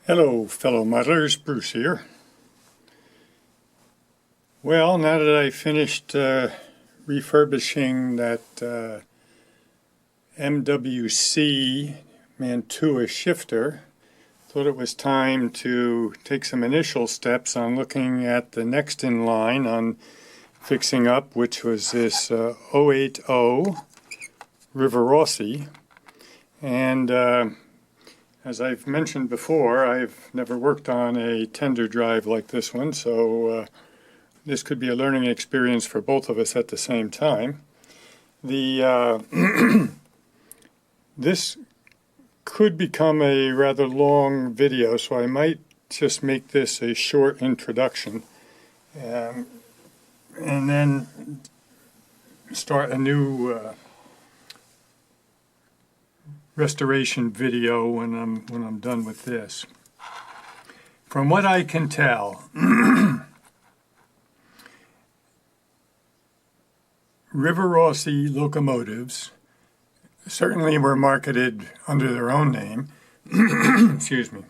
Hello, fellow muddlers, Bruce here. Well, now that I finished refurbishing that MWC Mantua shifter, thought it was time to take some initial steps on looking at the next in line on fixing up, which was this 080 Rivarossi. And as I've mentioned before, I've never worked on a tender drive like this one, so this could be a learning experience for both of us at the same time. This could become a rather long video, so I might just make this a short introduction and then start a new restoration video when I'm done with this. From what I can tell, Rivarossi locomotives certainly were marketed under their own name, excuse me,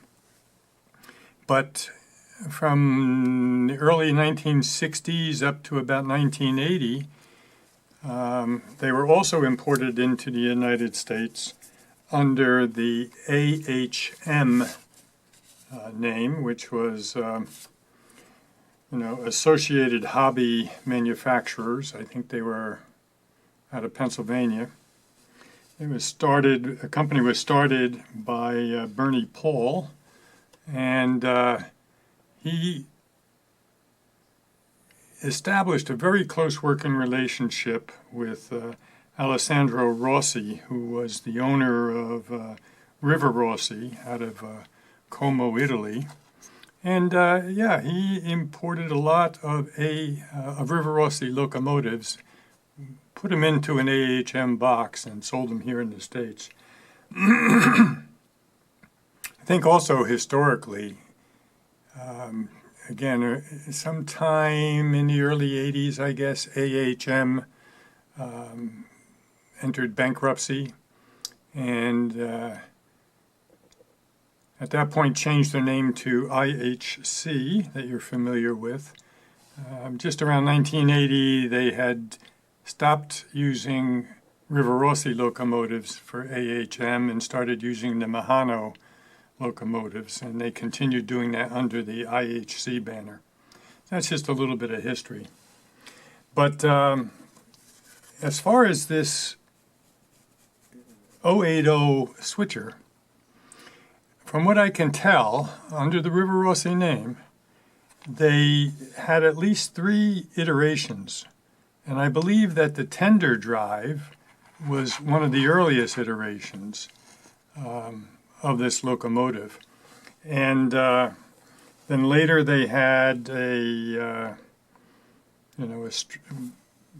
but from the early 1960s up to about 1980, they were also imported into the United States under the AHM name, which was, Associated Hobby Manufacturers. I think they were out of Pennsylvania. A company was started by Bernie Paul, and he established a very close working relationship with Alessandro Rossi, who was the owner of Rivarossi out of Como, Italy. And he imported a lot of Rivarossi locomotives, put them into an AHM box, and sold them here in the States. I think also historically, again, sometime in the early 80s, I guess, AHM entered bankruptcy, and at that point changed their name to IHC, that you're familiar with. Just around 1980, they had stopped using Rivarossi locomotives for AHM and started using the Mahano locomotives, and they continued doing that under the IHC banner. That's just a little bit of history. But as far as this 080 switcher, from what I can tell, under the Rivarossi name, they had at least 3 iterations. And I believe that the Tender Drive was one of the earliest iterations of this locomotive. And then later they had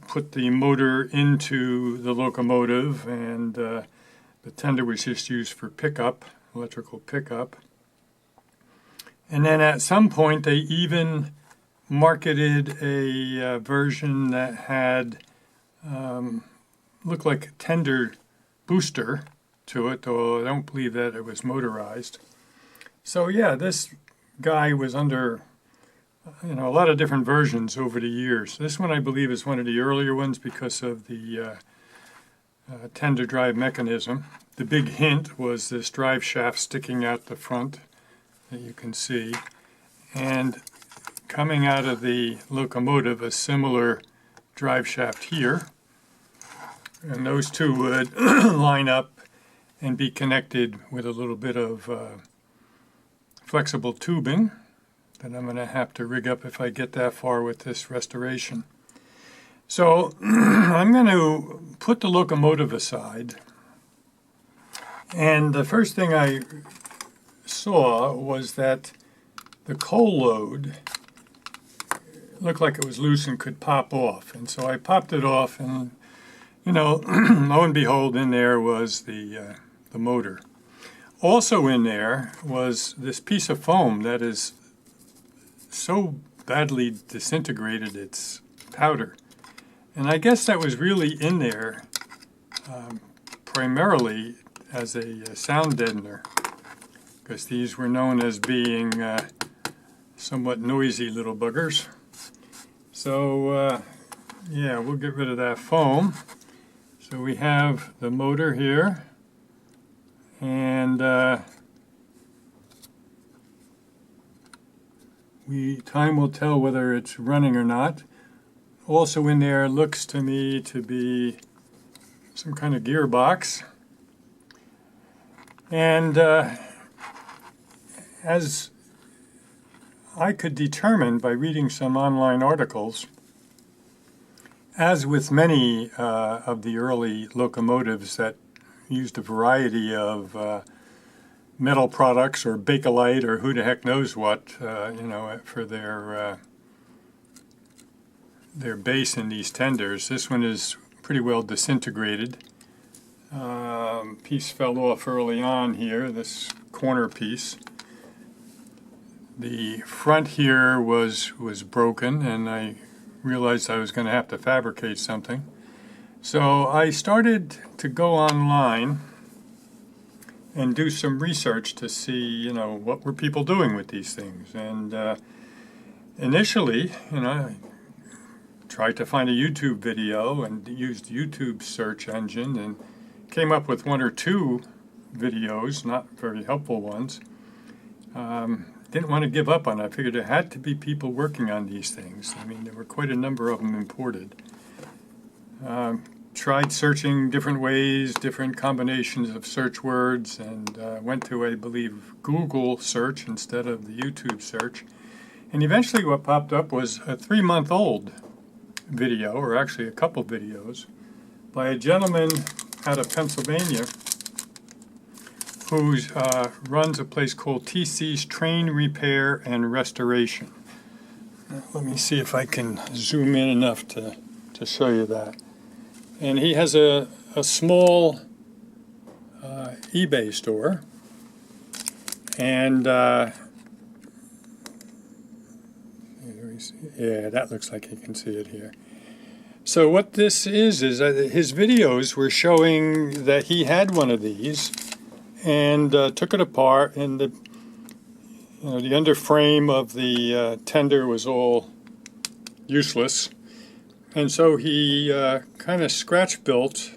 put the motor into the locomotive, and the tender was just used for pickup, electrical pickup. And then at some point they even marketed a version that had looked like a tender booster to it, though I don't believe that it was motorized. So yeah, this guy was under a lot of different versions over the years. This one I believe is one of the earlier ones because of the tender drive mechanism. The big hint was this drive shaft sticking out the front that you can see, and coming out of the locomotive a similar drive shaft here, and those two would line up and be connected with a little bit of flexible tubing that I'm going to have to rig up if I get that far with this restoration. So I'm going to put the locomotive aside, and the first thing I saw was that the coal load looked like it was loose and could pop off. And so I popped it off, and lo and behold, in there was the motor. Also in there was this piece of foam that is so badly disintegrated it's powder. And I guess that was really in there primarily as a sound deadener. because these were known as being somewhat noisy little buggers. So yeah, we'll get rid of that foam. So we have the motor here, and time will tell whether it's running or not. Also in there looks to me to be some kind of gearbox. And as I could determine by reading some online articles, as with many of the early locomotives that used a variety of metal products or Bakelite or who the heck knows what, for their base in these tenders. This one is pretty well disintegrated. Piece fell off early on here, this corner piece. The front here was broken, and I realized I was going to have to fabricate something. So I started to go online and do some research to see, what were people doing with these things. And initially, I tried to find a YouTube video and used YouTube's search engine and came up with one or two videos, not very helpful ones. Didn't want to give up on it. I figured there had to be people working on these things. I mean, there were quite a number of them imported. Tried searching different ways, different combinations of search words, and went to, I believe, Google search instead of the YouTube search. And eventually what popped up was a 3-month-old video, or actually a couple videos, by a gentleman out of Pennsylvania who runs a place called TC's Train Repair and Restoration. Let me see if I can zoom in enough to show you that. And he has a small eBay store, and yeah, that looks like you can see it here. So what this is his videos were showing that he had one of these and took it apart, and the underframe of the tender was all useless, and so he kind of scratch built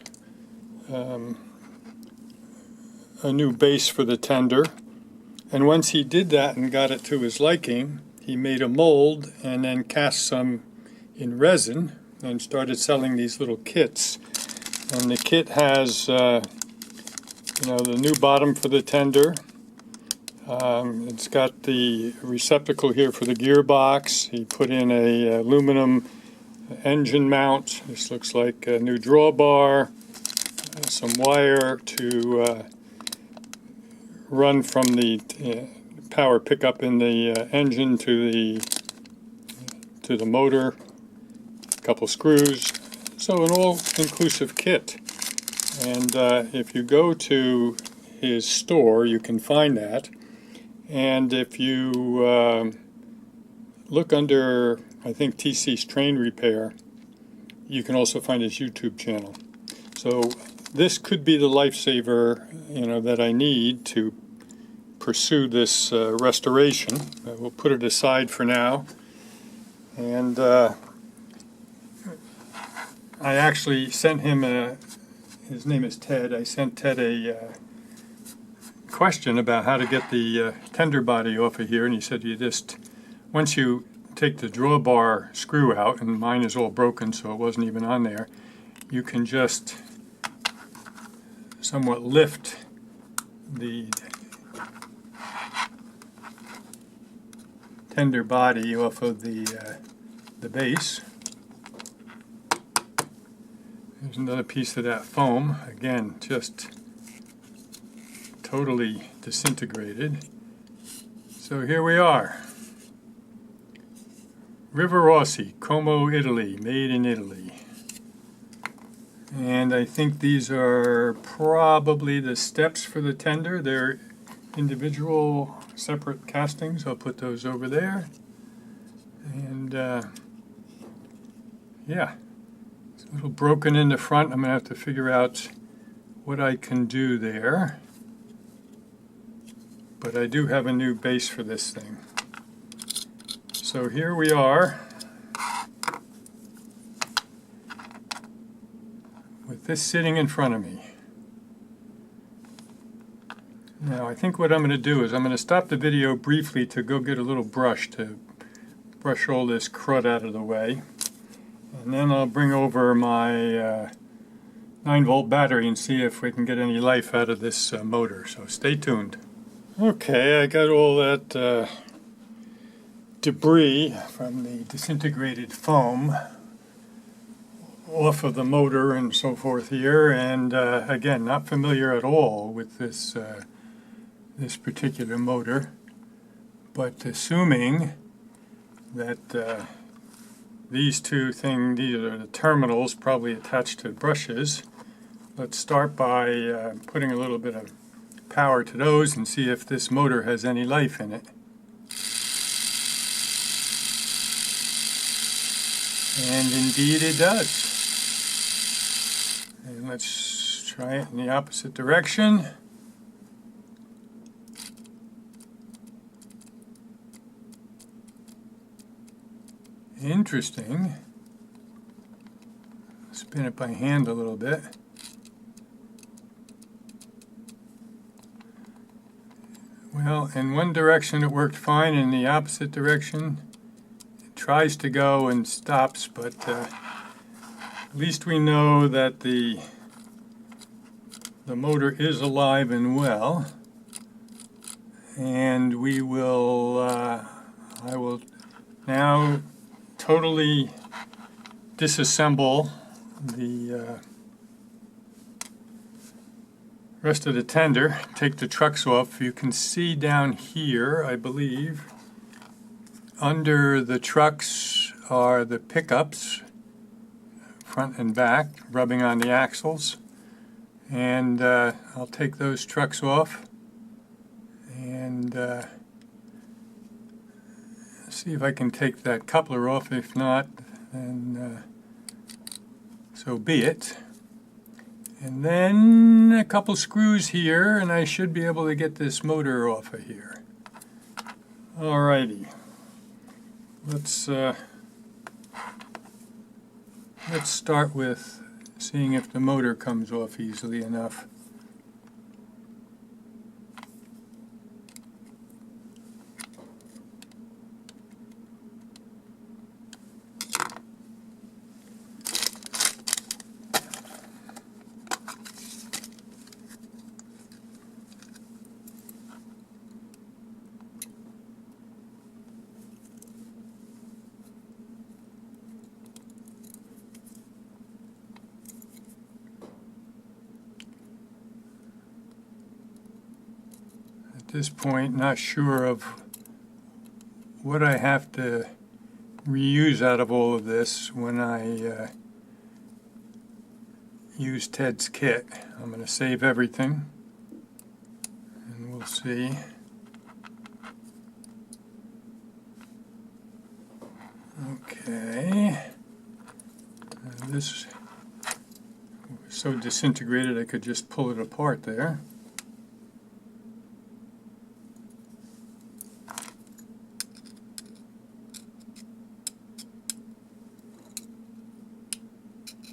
a new base for the tender. And once he did that and got it to his liking, he made a mold and then cast some in resin and started selling these little kits. And the kit has the new bottom for the tender. It's got the receptacle here for the gearbox. He put in a aluminum engine mount. This looks like a new drawbar, some wire to run from the power pickup in the engine to the motor, a couple screws. So an all-inclusive kit. And if you go to his store, you can find that. And if you look under, I think, TC's Train Repair, you can also find his YouTube channel. So this could be the lifesaver, that I need to pursue this restoration. We'll put it aside for now. And I actually sent him his name is Ted. I sent Ted a question about how to get the tender body off of here, and he said once you take the drawbar screw out, and mine is all broken so it wasn't even on there, you can just somewhat lift the tender body off of the base. There's another piece of that foam, again just totally disintegrated. So here we are. Rivarossi, Como, Italy, made in Italy. And I think these are probably the steps for the tender. They're individual separate castings. I'll put those over there. And yeah, it's a little broken in the front. I'm going to have to figure out what I can do there. but I do have a new base for this thing. So here we are with this sitting in front of me. Now I think what I'm going to do is I'm going to stop the video briefly to go get a little brush to brush all this crud out of the way. And then I'll bring over my 9-volt battery and see if we can get any life out of this motor. So stay tuned. Okay, I got all that debris from the disintegrated foam off of the motor and so forth here, and again, not familiar at all with this this particular motor, but assuming that these these are the terminals probably attached to brushes. Let's start by putting a little bit of power to those and see if this motor has any life in it. And indeed it does. And let's try it in the opposite direction. Interesting. Spin it by hand a little bit. Well, in one direction it worked fine, in the opposite direction it tries to go and stops, but at least we know that the motor is alive and well, and we will I will now totally disassemble the rest of the tender, take the trucks off. You can see down here, I believe, under the trucks are the pickups, front and back, rubbing on the axles. And I'll take those trucks off and see if I can take that coupler off. If not, then so be it. And then a couple screws here, and I should be able to get this motor off of here. Alrighty. Let's start with seeing if the motor comes off easily enough. At this point, not sure of what I have to reuse out of all of this when I use Ted's kit. I'm going to save everything and we'll see. Okay. This was so disintegrated I could just pull it apart there.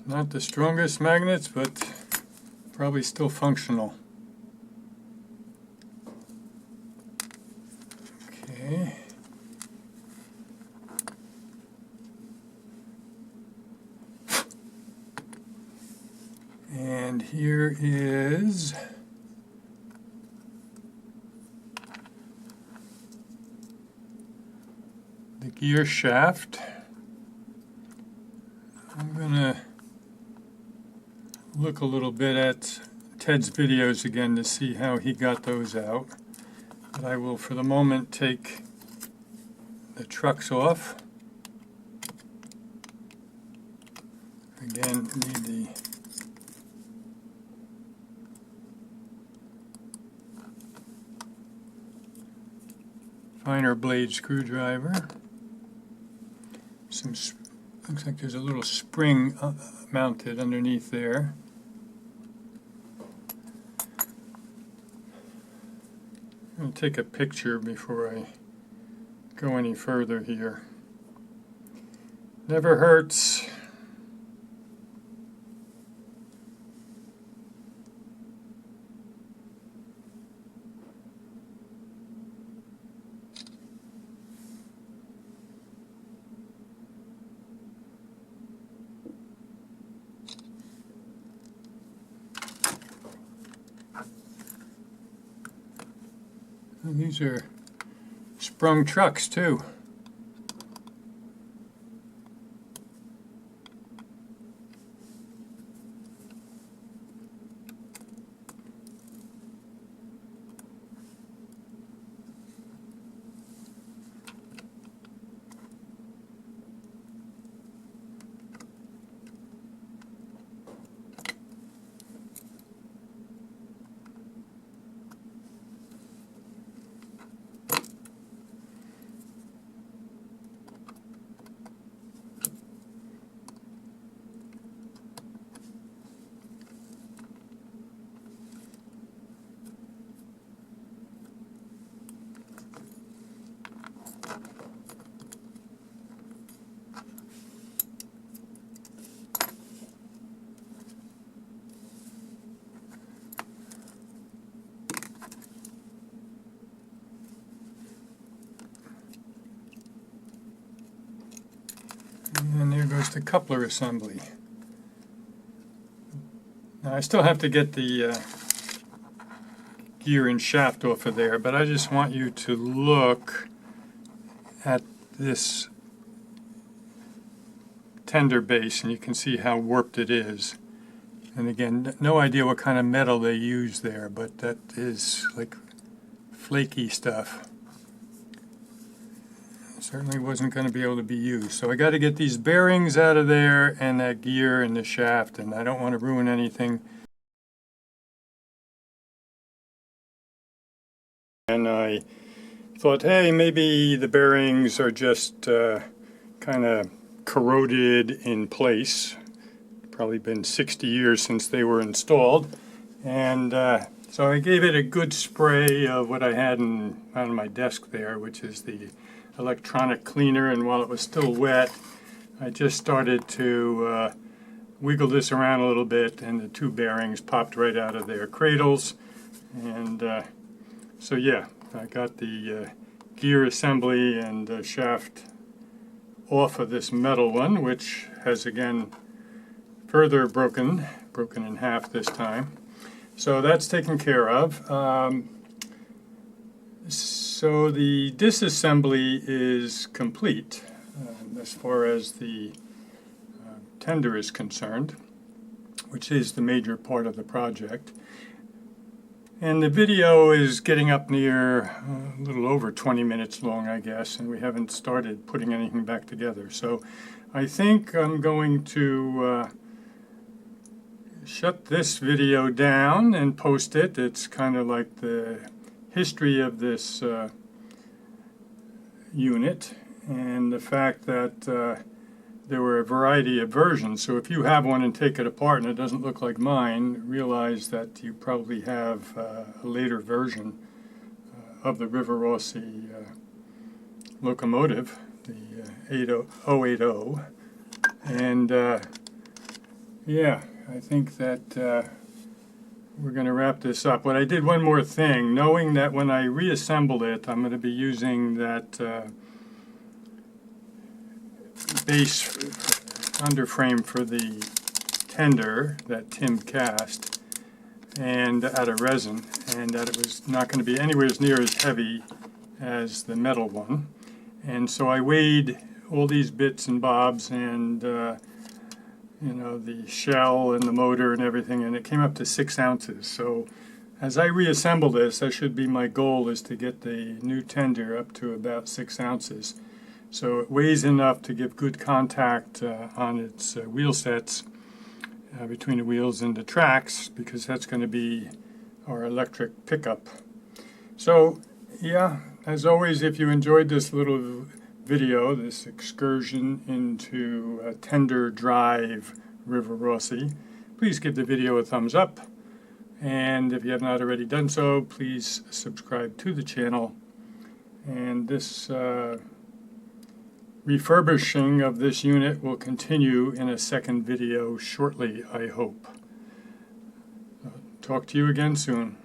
Not the strongest magnets, but probably still functional. Okay. And here is the gear shaft. I'm going to look a little bit at Ted's videos again to see how he got those out. But I will for the moment take the trucks off. Again, need the finer blade screwdriver. Looks like there's a little spring mounted underneath there. I'm going to take a picture before I go any further here. Never hurts. And these are sprung trucks too. And there goes the coupler assembly. Now I still have to get the gear and shaft off of there, but I just want you to look at this tender base and you can see how warped it is. And again, no idea what kind of metal they use there, but that is like flaky stuff. Certainly wasn't going to be able to be used. So I got to get these bearings out of there and that gear and the shaft, and I don't want to ruin anything. And I thought, hey, maybe the bearings are just kind of corroded in place. Probably been 60 years since they were installed. And so I gave it a good spray of what I had on my desk there, which is the electronic cleaner, and while it was still wet, I just started to wiggle this around a little bit, and the two bearings popped right out of their cradles. And so yeah, I got the gear assembly and shaft off of this metal one, which has again further broken in half this time. So that's taken care of. So the disassembly is complete as far as the tender is concerned, which is the major part of the project. And the video is getting up near a little over 20 minutes long, I guess, and we haven't started putting anything back together. So I think I'm going to shut this video down and post it. It's kind of like the history of this unit and the fact that there were a variety of versions. So if you have one and take it apart and it doesn't look like mine, realize that you probably have a later version of the Rivarossi locomotive, the 080. And yeah, I think that we're going to wrap this up. But I did one more thing, knowing that when I reassemble it, I'm going to be using that base underframe for the tender that Tim cast, and out of resin, and that it was not going to be anywhere near as heavy as the metal one. And so I weighed all these bits and bobs and you know, the shell and the motor and everything, and it came up to 6 ounces. So as I reassemble this, that should be my goal, is to get the new tender up to about 6 ounces. So it weighs enough to give good contact on its wheel sets between the wheels and the tracks, because that's going to be our electric pickup. So yeah, as always, if you enjoyed this little video, this excursion into Tender Drive Rivarossi, please give the video a thumbs up And if you have not already done so, please subscribe to the channel. And this refurbishing of this unit will continue in a second video shortly, I hope. Talk to you again soon.